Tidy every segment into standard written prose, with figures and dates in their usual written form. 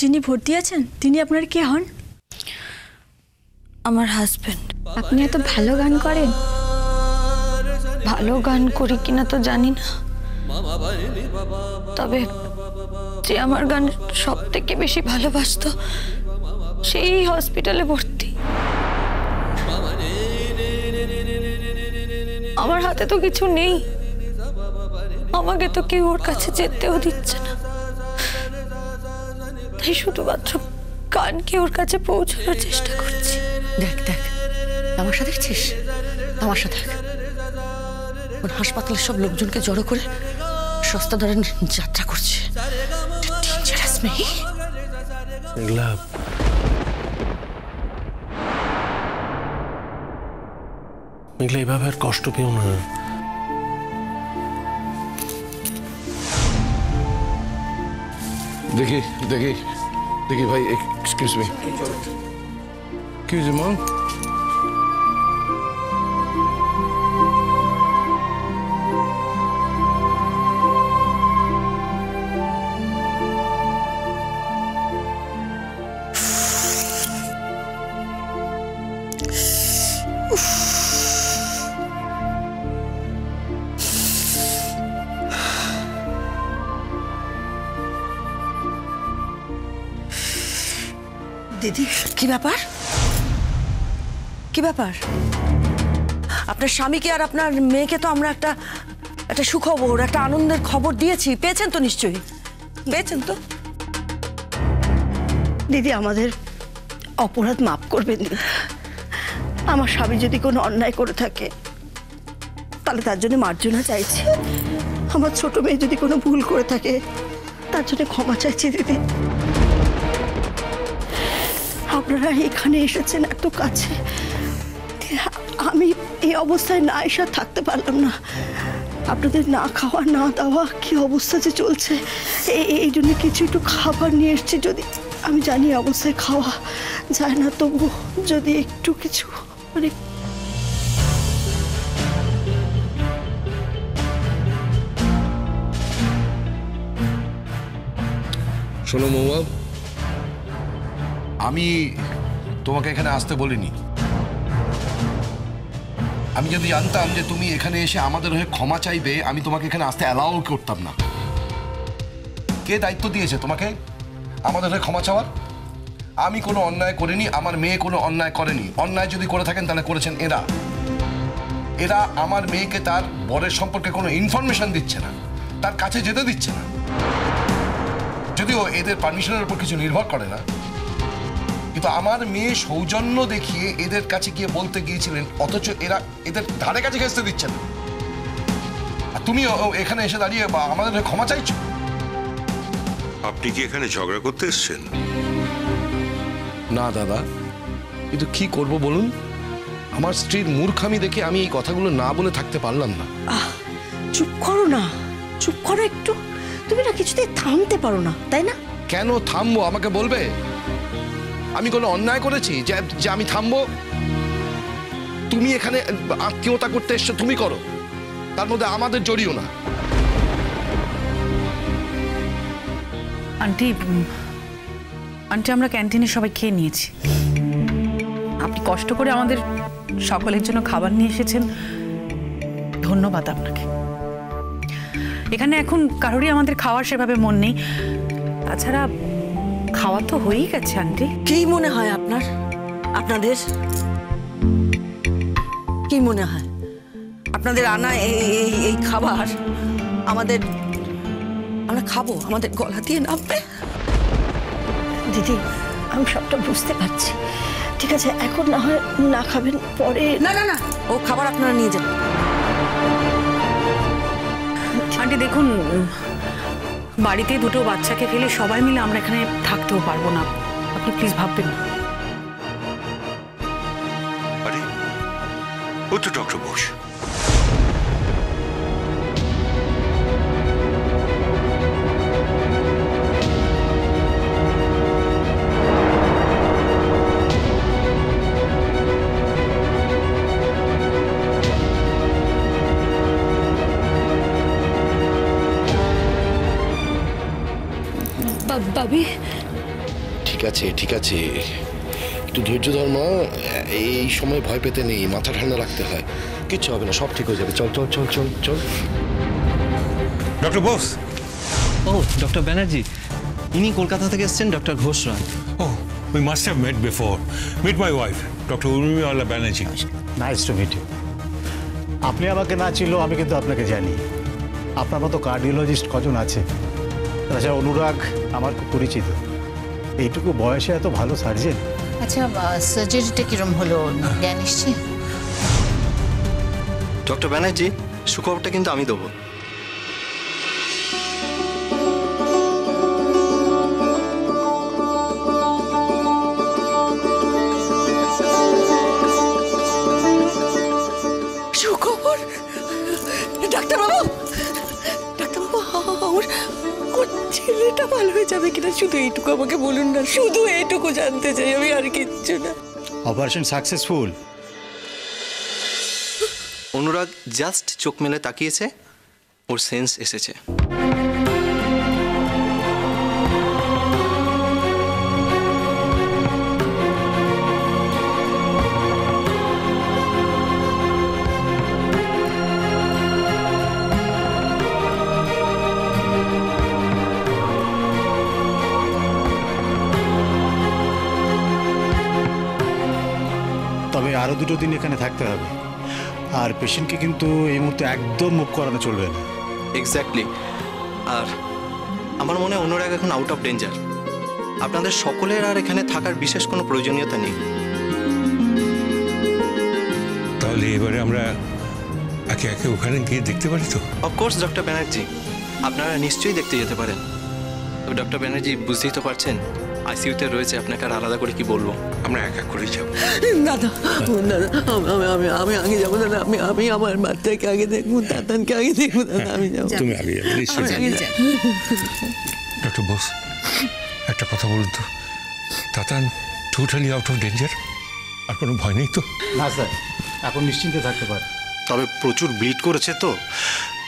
যিনি ভর্তি আছেন তিনি আপনার কে হন? আমার হাজবেন্ড। আপনি এত ভালো গান করেন? ভালো গান করি কিনা তো জানি না, তবে যে আমার গান সব থেকে বেশি ভালোবাসতো সেই হসপিটালে ভর্তি। আমার হাতে তো কিছু নেই, আমাকে তো কেউ ওর কাছে যেতেও দিচ্ছে না, তাই শুধুমাত্র গানকে ওর কাছে পৌঁছানোর চেষ্টা করছি। দেখ দেখ, তামাশা দেখছিস? তামাশা দেখ, ওর হাসপাতালের সব লোকজনকে জড়ো করে সস্তা দরে যাত্রা করছে। মেঘলা, এভাবে আর কষ্ট পেও না। দেখি দেখি দেখি ভাই, এক্সকিউজ মি, কি হয়েছে মা? দিদি, কি ব্যাপার? কি ব্যাপার? আপনার স্বামীকে আর আপনার মেয়েকে তো আমরা একটা সুখবর, একটা আনন্দের খবর দিয়েছি, পেয়েছেন তো? নিশ্চয়ই পেয়েছেন তো। দিদি, আমাদের অপরাধ মাফ করবেন দিদি। আমার স্বামী যদি কোনো অন্যায় করে থাকে তাহলে তার জন্য মার্জনা চাইছি। আমার ছোট মেয়ে যদি কোনো ভুল করে থাকে তার জন্য ক্ষমা চাইছি দিদি। আপনারা এখানে এসেছেন এত কাছে, আমি এই অবস্থায় না এসে থাকতে পারলাম না। আপনাদের না খাওয়া না দাওয়া কি অবস্থা যে চলছে, এই জন্য কিছু একটু খাবার নিয়ে এসছি। যদি আমি জানি অবস্থায় খাওয়া যায় না, তবু যদি একটু কিছু মানে। শোনো মৌয়া, আমি তোমাকে এখানে আসতে বলিনি। আমি যদি জানতাম যে তুমি এখানে এসে আমাদের হয়ে ক্ষমা চাইবে, আমি তোমাকে এখানে আসতে অ্যালাউ করতাম না। কে দায়িত্ব দিয়েছে তোমাকে আমাদের হয়ে ক্ষমা চাওয়ার? আমি কোনো অন্যায় করিনি, আমার মেয়ে কোনো অন্যায় করেনি। অন্যায় যদি করে থাকেন তাহলে করেছেন এরা। এরা আমার মেয়েকে তার বরের সম্পর্কে কোনো ইনফরমেশন দিচ্ছে না, তার কাছে যেতে দিচ্ছে না। যদিও এদের পারমিশনের উপর কিছু নির্ভর করে না, কিন্তু আমার মেয়ে সৌজন্য দেখিয়ে এদের কাছে গিয়ে বলতে গিয়েছিলেন, অথচ এরা এদের ধারে কাছে ঘেঁচতে দিচ্ছে না। আর তুমি এখানে এসে দাঁড়িয়ে আমাদের ক্ষমা চাইছো। আপনি কি এখানে ঝগড়া করতে এসেছেন? না দাদা, কিন্তু কি করব বলুন? আমার স্ত্রীর মূর্খামি দেখে আমি এই কথাগুলো না বলে থাকতে পারলাম না। চুপ করো না, চুপ করো একটু। তুমি না কিছুতেই থামতে পারো না, তাই না? কেন থামবো আমাকে বলবে? আমি কোনো অন্যায় করেছি যে আমি থামবো? তুমি এখানে আত্মীয়তা করতে এসছো, তুমি করো, তার মধ্যে আমাদের জড়িও না। আন্টি, আমরা ক্যান্টিনে সবাই খেয়ে নিয়েছি। আপনি কষ্ট করে আমাদের সকলের জন্য খাবার নিয়ে এসেছেন, ধন্যবাদ আপনাকে। এখানে এখন কারোরই আমাদের খাওয়ার সেভাবে মন নেই, তাছাড়া খাওয়া তো হয়েই গেছে। আন্টি, কি মনে হয় আপনাদের কি মনে হয় আপনাদের আনা এই খাবার আমরা খাবো, আমাদের গলা দিয়ে নামবে? দিদি, আমি সবটা বুঝতে পারছি, ঠিক আছে, এখন না হয় না খাবেন, পরে। না না না, ও খাবার আপনারা নিয়ে যান। আন্টি দেখুন, বাড়িতে দুটো বাচ্চাকে ফেলে সবাই মিলে আমরা এখানে থাকতেও পারবো না, আপনি প্লিজ ভাববেন না। আরে ও তো ডক্টর বোস। বাবি, ঠিক আছে, একটু ধৈর্য ধর মা। এই সময় ভয় পেতে নেই, মাথা ঠান্ডা রাখতে হয়। কিচ্ছু হবে না, সব ঠিক হয়ে যাবে। চল চল চল চল চল। ডক্টর বোস। ও ডক্টর ব্যানার্জি, ইনি কলকাতা থেকে এসেছেন, doctor Ghosh Roy. Oh, we must have met before. Meet my wife, Dr. Urmila Banerjee. Nice to meet you. আপনি আমাকে না চিনলেও আমি কিন্তু আপনাকে জানি। আপনার মতো কার্ডিওলজিস্ট কজন আছে? তাছাড়া অনুরাগ আমার খুব পরিচিত। এইটুকু বয়সে এত ভালো সার্জেন। আচ্ছা, সার্জারিটা কিরম হলো জ্ঞান এসছে? ডক্টর ব্যানার্জি, সুখবরটা কিন্তু আমি দেবো। সুখবর? ডাক্তারবাবু, আমার ছেলেটা ভালো হয়ে যাবে কিনা শুধু এইটুকু আমাকে বলুন না, শুধু এইটুকু জানতে চাই আমি, আর কিচ্ছু না। Operation successful. অনুরাগ জাস্ট চোখ মেলে তাকিয়েছে, ওর সেন্স এসেছে। তবে আরও 2 দিন এখানে থাকতে হবে। আর পেশেন্টকে কিন্তু এই মুহূর্তে একদম মুভ করানো চলবে না। এক্স্যাক্টলি। আর আমার মনে হয় অনুরাগ এখন আউট অফ ডেঞ্জার। আপনাদের সকলের আর এখানে থাকার বিশেষ কোনো প্রয়োজনীয়তা নেই। তাহলে এবারে আমরা একে একে ওখানে গিয়ে দেখতে পারি তো? অফকোর্স ডক্টর ব্যানার্জি, আপনারা নিশ্চয়ই দেখতে যেতে পারেন। তবে ডক্টর ব্যানার্জি, বুঝতেই তো পারছেন আইসিইউতে রয়েছে, আপনাকে আর আলাদা করে কি বলবো। আমরা এক এক করে যাবো। দাদা আমি আগে যাবো দাদা, আমি আমার বাচ্চাকে আগে দেখবো, দাদানকে আগে দেখবো দাদা, আমি যাবো। তুমি আগে যাবে, নিশ্চয়ই যাবে। ডক্টর বোস, একটা কথা বলুন তো, Tatan totally out of danger? আর কোনো ভয় নেই তো? না স্যার, এখন নিশ্চিন্তে থাকতে পারে। তবে প্রচুর ব্লিড করেছে তো,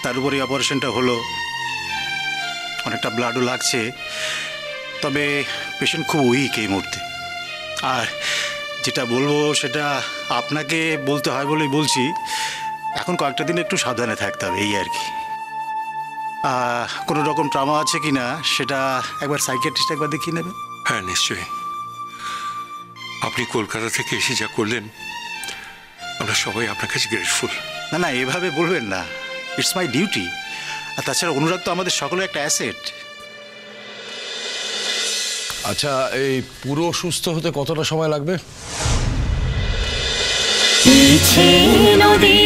তার উপরে অপারেশনটা হলো, অনেকটা ব্লাডও লাগছে। তবে পেশেন্ট খুব উইক এই মুহূর্তে। আর যেটা বলবো সেটা আপনাকে বলতে হয় বলেই বলছি, এখন কয়েকটা দিন একটু সাবধানে থাকতে হবে, এই আর কি। কোনো রকম ট্রমা আছে কি না সেটা একবার সাইকিয়াট্রিস্ট একবার দেখিয়ে নেবেন। হ্যাঁ নিশ্চয়ই। আপনি কলকাতা থেকে এসে যা করলেন, আমরা সবাই আপনার কাছে গ্রেটফুল। না না, এভাবে বলবেন না, ইটস মাই ডিউটি। আর তাছাড়া অনুরাগ তো আমাদের সকলের একটা অ্যাসেট। আচ্ছা, এই পুরো সুস্থ হতে কতটা সময় লাগবে? নদী